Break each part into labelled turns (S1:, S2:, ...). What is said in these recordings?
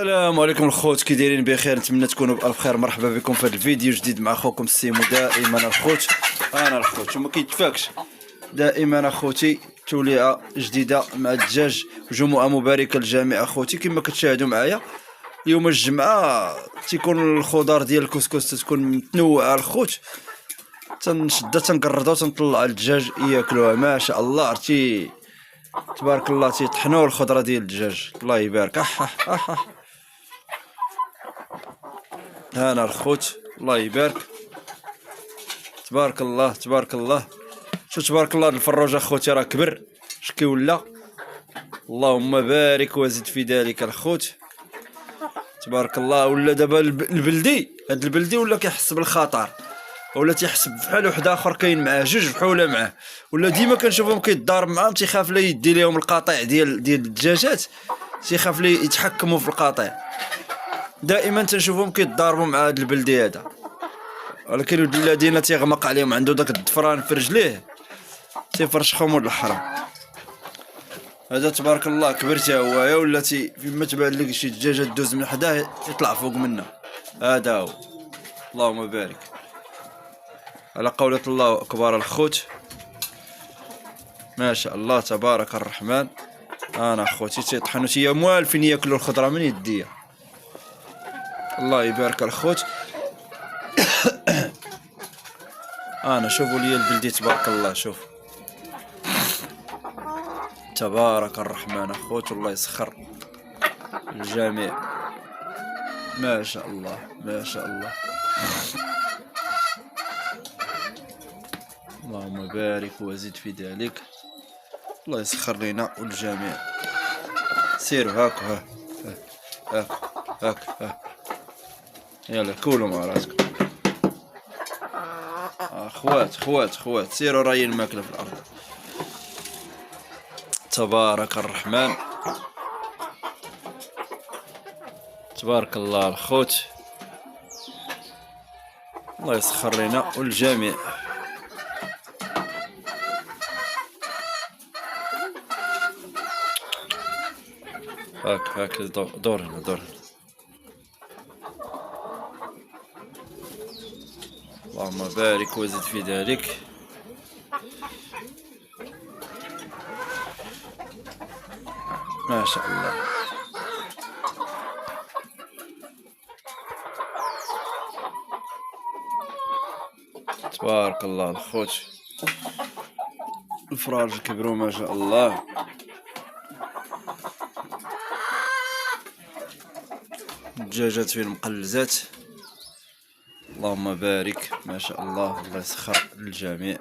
S1: السلام عليكم الخوت، كي دايرين؟ بخير، نتمنى تكونوا بالف خير. مرحبا بكم في هذا الفيديو جديد مع اخوكم السيمو. دائما الخوت، انا الخوت وما كيتفاكش. دائما اخوتي توليعه جديده مع الدجاج، جمعه مباركه للجميع اخوتي. كما كتشاهدوا معايا اليوم الجمعه تيكون الخضار ديال الكسكس تكون متنوعه الخوت. تنشدها تنقردها وتنطلع الدجاج ياكلوها. ما شاء الله، عرفتي تبارك الله، تيطحنوا الخضره ديال الدجاج. الله يبارك. هانا الخوت، الله يبارك. تبارك الله تبارك الله. شو تبارك الله، الفروج اخوتي راه كبر شكي ولا. اللهم بارك وزد في ذلك الخوت. تبارك الله. ولا دابا البلدي، هاد البلدي ولا كيحس بالخطر، ولا تيحسب بحال واحد اخر كاين معاه جوج بحال معاه، ولا ديما كنشوفهم كيتضارب معاهم، تيخاف لا يدي لهم القطيع ديال الدجاجات، تيخاف لي يتحكموا في القطيع. دائما تنشوفهم كيتضاربوا مع هاد البلدي هذا، ولكن ولد الذين تيغمق عليهم عنده داك الضفران في رجليه تيفرشخهم ولد الحرام. هذا تبارك الله كبر تا هو، يا ولاتي فيما تبان لك شي دجاجه دوز من حداه يطلع فوق منها. هذا هو، اللهم بارك. على قولة الله اكبر الخوت، ما شاء الله تبارك الرحمن. انا خوتي تيطحنوا تيا موالفين ياكلوا الخضره من يديا. الله يبارك الخوت. انا شوفوا لي البلدي تبارك الله، شوف تبارك الرحمن اخوت، والله يسخر الجميع. ما شاء الله ما شاء الله. اللهم بارك وزد في ذلك. الله يسخر لنا والجميع. سيروا هاكو، هاك هاك هاك. يلا كولوا مع راسكم. خوات سيروا راي الماكله في الارض. تبارك الرحمن. تبارك الله الخوت، الله يسخر لنا والجميع. هاك دور هنا. اللهم بارك وزد في ذلك. ما شاء الله. تبارك الله الخوت، الفراج كبروا ما شاء الله. الدجاجات في المقلزات. اللهم بارك ما شاء الله، الله يسخر للجميع.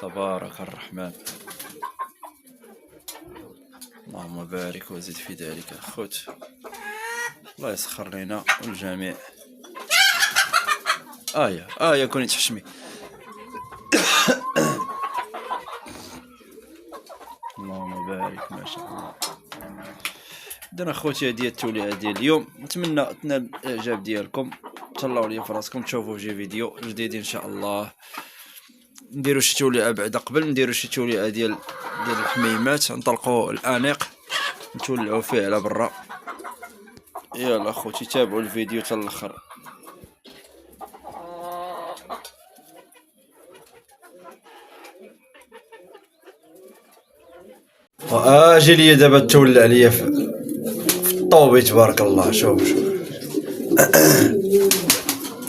S1: تبارك الرحمن. اللهم بارك وزد في ذلك اخوت، الله يسخر لنا والجميع. كوني تحشمي. اللهم بارك ما شاء الله. اذا اخوتي هذه التوليعه ديال اليوم، نتمنى تنال الاعجاب ديالكم. تهلاو لي في راسكم، تشوفوا في فيديو جديد ان شاء الله. نديرو شي توليعه بعدا، قبل نديرو شي توليعه ديال الحميمات، نطلقوا الانيق نتولعوا فيه على برا. يلا اخوتي تابعوا الفيديو حتى الاخر. اجي لي دابا تولع عليا في الطوبي. تبارك الله. شوف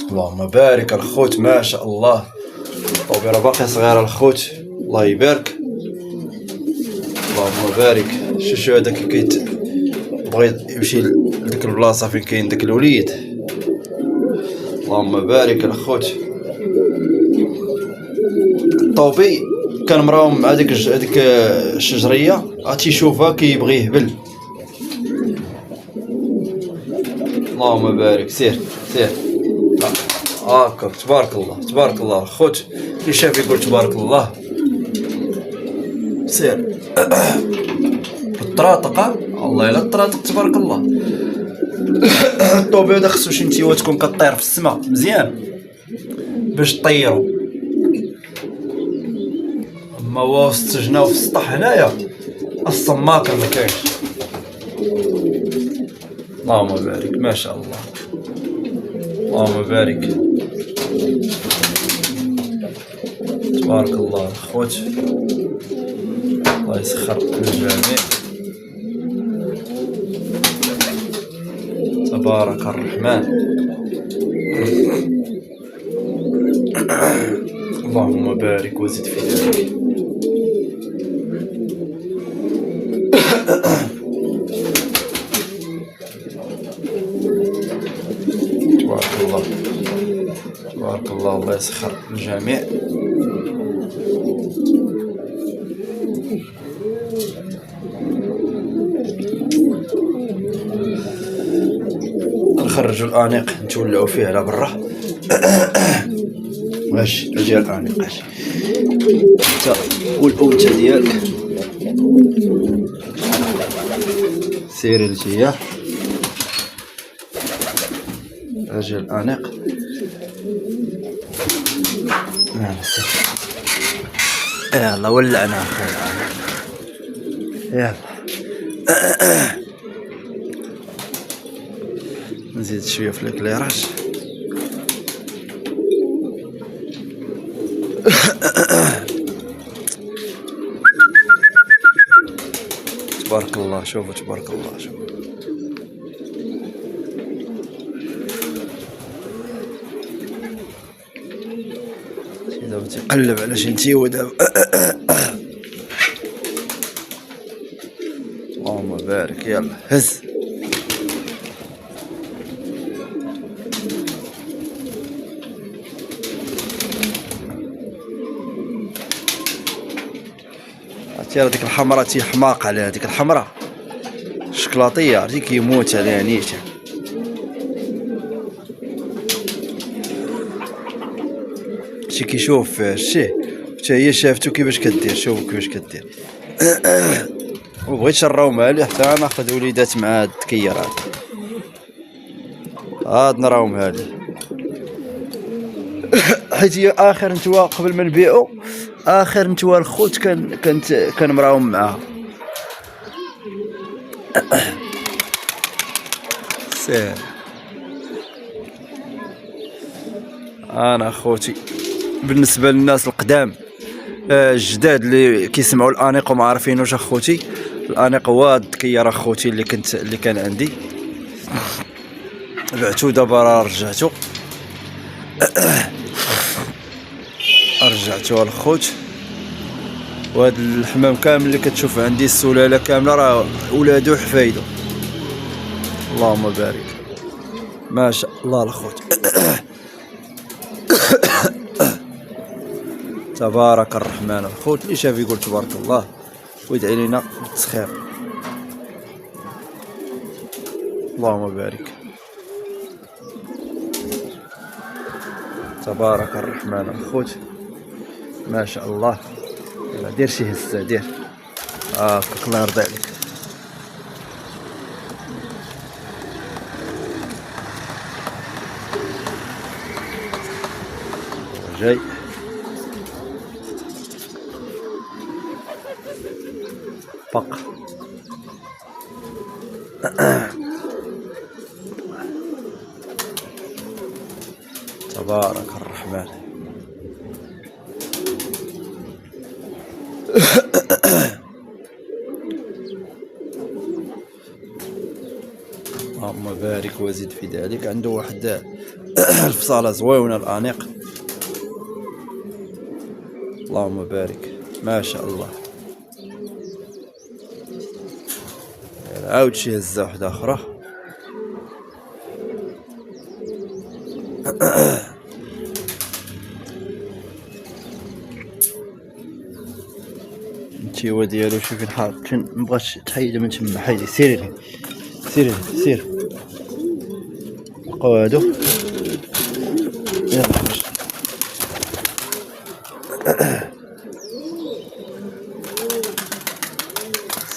S1: اللهم بارك الخوت، ما شاء الله. الطوبي راه باقي صغير الخوت، الله يبارك. اللهم بارك. شو هذاك بغى يمشي لديك البلاصه فين كاين داك الوليد. اللهم بارك الخوت. الطوبي كان مراهم مع هذيك الشجريه، غتيشوفها كيبغي يهبل. اللهم بارك. سير هاكا. تبارك الله خوت، اللي شاف يقول تبارك الله. سير الطراطقه، الله الا الطراطق تبارك الله. الطوبي هذا خصو شي نتيوه تكون كطير في السماء مزيان، باش طيرو. اما هو وسط السجنه وفي السطح هنايا الصماكه ما كاينش. اللهم بارك ما شاء الله، اللهم بارك تبارك الله الخوت. الله يسخر الجميع. تبارك الرحمن. اللهم بارك وزد في ذلك. تبارك الله تبارك الله. الله يسخر الجميع. نخرجوا الانيق نتولعوا فيه على برا. ماشي اجي الانيق اجي انت والانثى ديالك سيري انتيا. اجي الانيق يلا ولعنا اخويا يلا. نزيد شويه في الكليراج. تبارك الله. شوفوا تبارك الله. شوفوا دابا تيقلب على شي نتيوه دابا. اللهم بارك. يلا هز. عرفتي هذيك الحمراء تيحماق عليها، هذيك الحمراء الشكلاطيه عرفتي كيموت عليها نيشان. شي كيشوف شتيه حتى هي شافتو كيفاش كدير. شوفوا كيفاش كدير. وبغيت نراو مالي حتى ناخذ وليدات مع هاد التكير هاد نراهم هادي. حيت هي اخر نتوى قبل ما نبيعو، اخر نتوى الخوت كان مراهم معاها. سير انا خوتي بالنسبه للناس القدام الجداد اللي كيسمعوا الانيق وما عارفينوش اخوتي، الانيق هو هاد التكير اخوتي اللي كان عندي. بعتو دابا راه رجعتو. رجعتو الخوت. وهاد الحمام كامل اللي كتشوف عندي السلاله كامله راه ولادو حفايدو. اللهم بارك ما شاء الله الخوت. تبارك الرحمن الخوت. اللي شاف يقول تبارك الله ويدعي لنا بالتسخير. اللهم بارك. تبارك الرحمن الخوت ما شاء الله. يلا دير شي هزه دير هاكاك الله يرضي عليك. جاي فق. تبارك الرحمن. اللهم بارك وزد في ذلك. عنده واحد الفصالة زويونة الانيق. اللهم بارك ما شاء الله. عاود شي هزة وحدة اخرى. التيوا ديالو شوفي الحال مبغاش تحيد من تما. حيدي سيري ليه سيري ليه سير. بقاو هادو يلا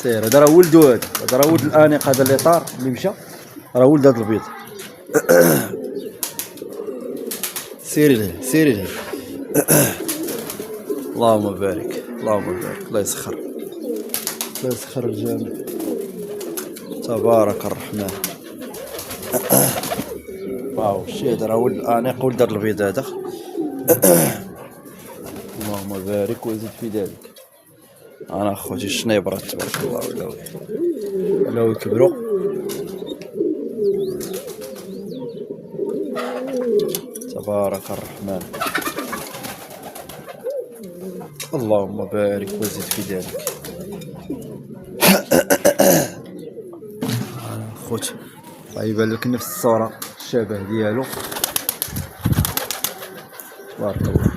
S1: سير. هذا راه ولدو. هذا راه ولد الانيق. هذا اللي طار اللي مشى راه ولد هذا البيض. سيري له سيري له. اللهم بارك اللهم بارك. الله يسخر الله يسخر الجامع. تبارك الرحمن. واو شي هذا راه ولد الانيق ولد البيض هذا. اللهم بارك وزد في ذلك. انا خوتي الشنيبرات تبارك الله ولاو يكبروا. تبارك الرحمن. اللهم بارك وزد في ذلك. خوتي غيبان لك نفس الصورة الشبه ديالو. تبارك الله.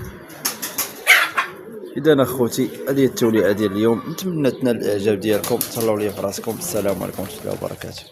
S1: اذا اخوتي هذه هي التوليعه ديال اليوم، نتمنى تنال الاعجاب ديالكم. تهلاو لي في راسكم. السلام عليكم ورحمه الله وبركاته.